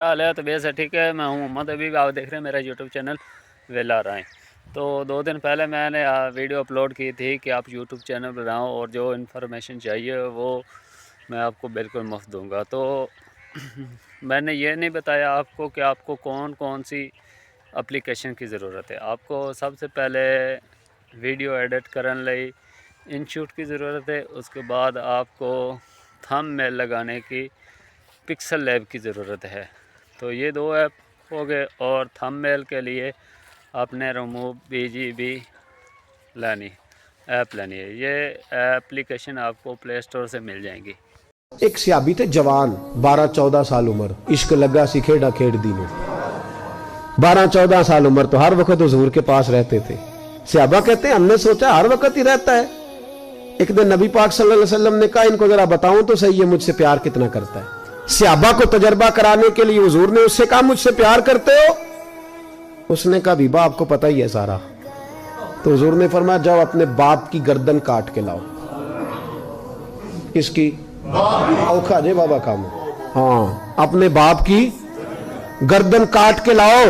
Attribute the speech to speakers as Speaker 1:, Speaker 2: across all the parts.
Speaker 1: حال ہے؟ طبیعت سے ٹھیک ہے؟ میں ہوں محمد ابھی، آپ دیکھ رہے ہیں میرا یوٹیوب چینل ویلا رائے۔ تو 2 دن پہلے میں نے ویڈیو اپلوڈ کی تھی کہ آپ یوٹیوب چینل بناؤ اور جو انفارمیشن چاہیے وہ میں آپ کو بالکل مفت دوں گا۔ تو میں نے یہ نہیں بتایا آپ کو کہ آپ کو کون سی اپلیکیشن کی ضرورت ہے۔ آپ کو سب سے پہلے ویڈیو ایڈٹ کرنے لئی انشوٹ کی ضرورت ہے، اس کے بعد آپ کو تھم میل لگانے کی پکسل لیب کی ضرورت ہے۔ تو یہ 2 ایپ ہو گئے، اور تھم میل کے لیے آپ نے ریموو BGB ایپ لینی ہے۔ یہ اپلیکیشن آپ کو پلے اسٹور سے مل جائیں گی۔
Speaker 2: ایک صحابی تھے جوان، 12-14 سال عمر، عشق لگا سی کھیڑا کھیڑ دینوں۔ 12-14 سال عمر تو ہر وقت حضور کے پاس رہتے تھے۔ صحابہ کہتے ہیں ہم نے سوچا ہر وقت ہی رہتا ہے۔ ایک دن نبی پاک صلی اللہ علیہ وسلم نے کہا ان کو ذرا بتاؤں تو صحیح ہے مجھ سے پیار کتنا کرتا ہے۔ صحابہ کو تجربہ کرانے کے لیے حضور نے اس سے کہا مجھ سے پیار کرتے ہو؟ اس نے کہا بیبا آپ کو پتہ ہی ہے سارا۔ تو حضور نے فرمایا جاؤ اپنے باپ کی گردن کاٹ کے لاؤ۔ کس کی؟ اوکھا جے بابا کام، ہاں اپنے باپ کی گردن کاٹ کے لاؤ۔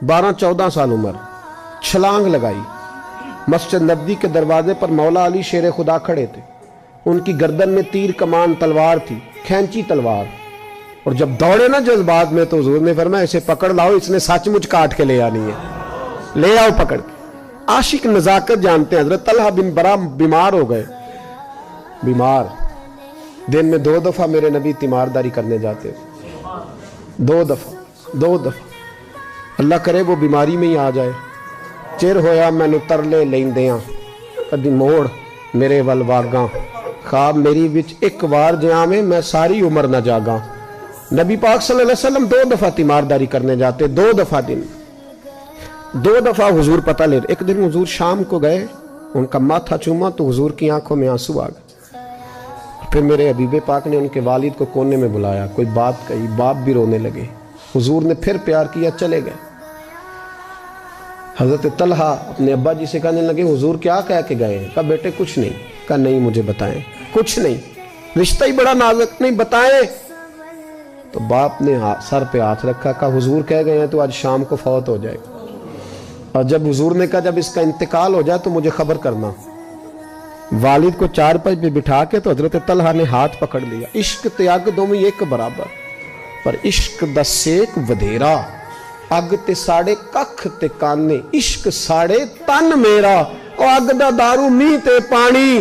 Speaker 2: 12-14 سال عمر، چھلانگ لگائی۔ مسجد نبوی کے دروازے پر مولا علی شیر خدا کھڑے تھے، ان کی گردن میں تیر کمان تلوار تھی، کھینچی تلوار، اور جب دوڑے نا جذبات میں تو حضور نے فرمایا اسے پکڑ لاؤ، اس نے سچ مچ کاٹ کے لے آنی ہے، لے آؤ پکڑ کے۔ عاشق نزاکت جانتے ہیں۔ حضرت طلحہ بن برا بیمار ہو گئے، بیمار، دن میں 2 دفعہ میرے نبی تیمارداری کرنے جاتے تھے، 2 دفعہ۔ اللہ کرے وہ بیماری میں ہی آ جائے۔ چر ہویا مینو ترلے لیندیاں، کدی موڑ میرے ول واگاں، خواب میری وچ ایک وار جہاں میں ساری عمر نہ جاگاں۔ نبی پاک صلی اللہ علیہ وسلم 2 دفعہ تیمارداری کرنے جاتے، 2 دفعہ دن، 2 دفعہ حضور پتہ لے۔ ایک دن حضور شام کو گئے، ان کا ماتھا چوما تو حضور کی آنکھوں میں آنسو آ گئے۔ پھر میرے حبیب پاک نے ان کے والد کو کونے میں بلایا، کوئی بات کہی، باپ بھی رونے لگے۔ حضور نے پھر پیار کیا، چلے گئے۔ حضرت طلحہ اپنے ابا جی سے کہنے لگے حضور کیا کہہ کے گئے ہیں؟ کہا بیٹے کچھ نہیں۔ کہا نہیں مجھے بتائیں، کچھ نہیں، رشتہ ہی بڑا نازک، نہیں بتائیں۔ تو باپ نے سر پہ ہاتھ رکھا، کہا حضور کہہ گئے ہیں تو آج شام کو فوت ہو جائے گا، اور جب حضور نے کہا جب اس کا انتقال ہو جائے تو مجھے خبر کرنا۔ والد کو چارپائی پہ بٹھا کے تو حضرت طلحہ نے ہاتھ پکڑ لیا۔ عشق تے اگ دوویں ایک برابر، پر عشق دا سیک ودھیرا، اگ تے ساڑے ککھ تے کانے، عشق ساڑے تن میرا، او اگ دا دارو می تے پانی،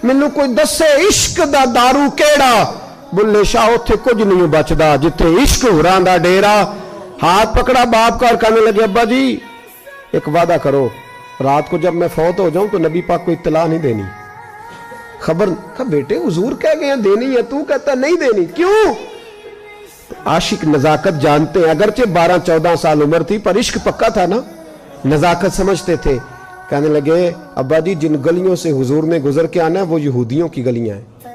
Speaker 2: مینوں کوئی دسے عشق دا دارو کیڑا، بلے شاہ اتھے کچھ نہیں بچدا جتھے عشق ہوراں دا ڈیرا۔ ہاتھ پکڑا باپ کا اور کہنے لگے ابا جی ایک وعدہ کرو، رات کو جب میں فوت ہو جاؤں تو نبی پاک کو اطلاع نہیں دینی، خبر۔ کہا بیٹے حضور کہہ گئے ہیں دینی ہے، تو کہتا نہیں دینی، کیوں؟ عاشق نزاکت جانتے ہیں، اگرچہ 12-14 سال عمر تھی پر عشق پکا تھا نا، نزاکت سمجھتے تھے۔ کہنے لگے ابا جی جن گلیوں سے حضور نے گزر کے آنا ہے وہ یہودیوں کی گلیاں ہیں،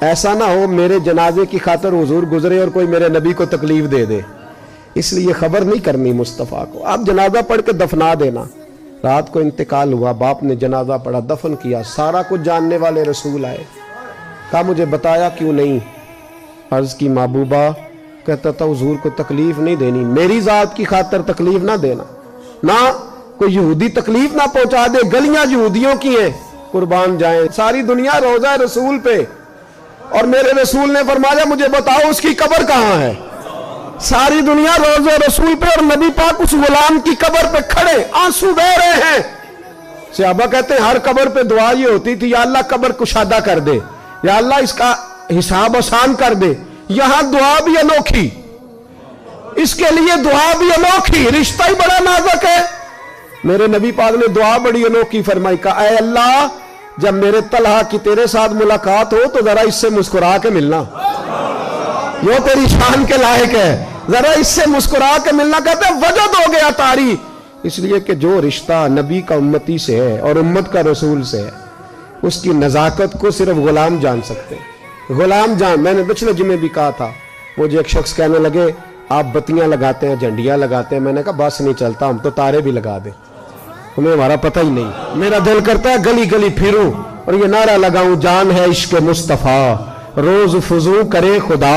Speaker 2: ایسا نہ ہو میرے جنازے کی خاطر حضور گزرے اور کوئی میرے نبی کو تکلیف دے دے، اس لیے خبر نہیں کرنی مصطفیٰ کو، آپ جنازہ پڑھ کے دفنا دینا۔ رات کو انتقال ہوا، باپ نے جنازہ پڑھا، دفن کیا، سارا کچھ جاننے والے رسول آئے، کہا مجھے بتایا کیوں نہیں؟ عرض کی محبوبہ، کہتا تھا حضور کو تکلیف نہیں دینی، میری ذات کی خاطر تکلیف نہ دینا، نہ کوئی یہودی تکلیف نہ پہنچا دے، گلیاں یہودیوں کی ہیں، قربان جائیں، ساری دنیا روزہ رسول پہ، اور میرے رسول نے فرمایا مجھے بتاؤ اس کی قبر کہاں ہے؟ ساری دنیا روزہ رسول پہ، اور نبی پاک اس غلام کی قبر پہ کھڑے آنسو بہہ رہے ہیں۔ صحابہ کہتے ہیں ہر قبر پہ دعا یہ ہوتی تھی یا اللہ قبر کشادہ کر دے، یا اللہ اس کا حساب آسان کر دے۔ یہاں دعا بھی انوکھی، اس کے لیے دعا بھی انوکھی، رشتہ ہی بڑا نازک ہے۔ میرے نبی پاک نے دعا بڑی انوکھی فرمائی، کہا اے اللہ جب میرے طلحہ کی تیرے ساتھ ملاقات ہو تو ذرا اس سے مسکرا کے ملنا، یہ تیری شان کے لائق ہے، ذرا اس سے مسکرا کے ملنا۔ کہتے ہیں وجد ہو گیا طاری، اس لیے کہ جو رشتہ نبی کا امتی سے ہے اور امت کا رسول سے ہے اس کی نزاکت کو صرف غلام جان سکتے ہیں، غلام جان۔ میں نے پچھلے جمعے بھی کہا تھا، وہ جو ایک شخص کہنے لگے آپ بتیاں لگاتے ہیں، جھنڈیاں لگاتے ہیں، میں نے کہا بس نہیں چلتا، ہم تو تارے بھی لگا دیں، ہمیں ہمارا پتہ ہی نہیں۔ میرا دل کرتا ہے گلی گلی پھروں اور یہ نعرہ لگاؤں، جان ہے عشق مصطفیٰ روز فضو کرے خدا،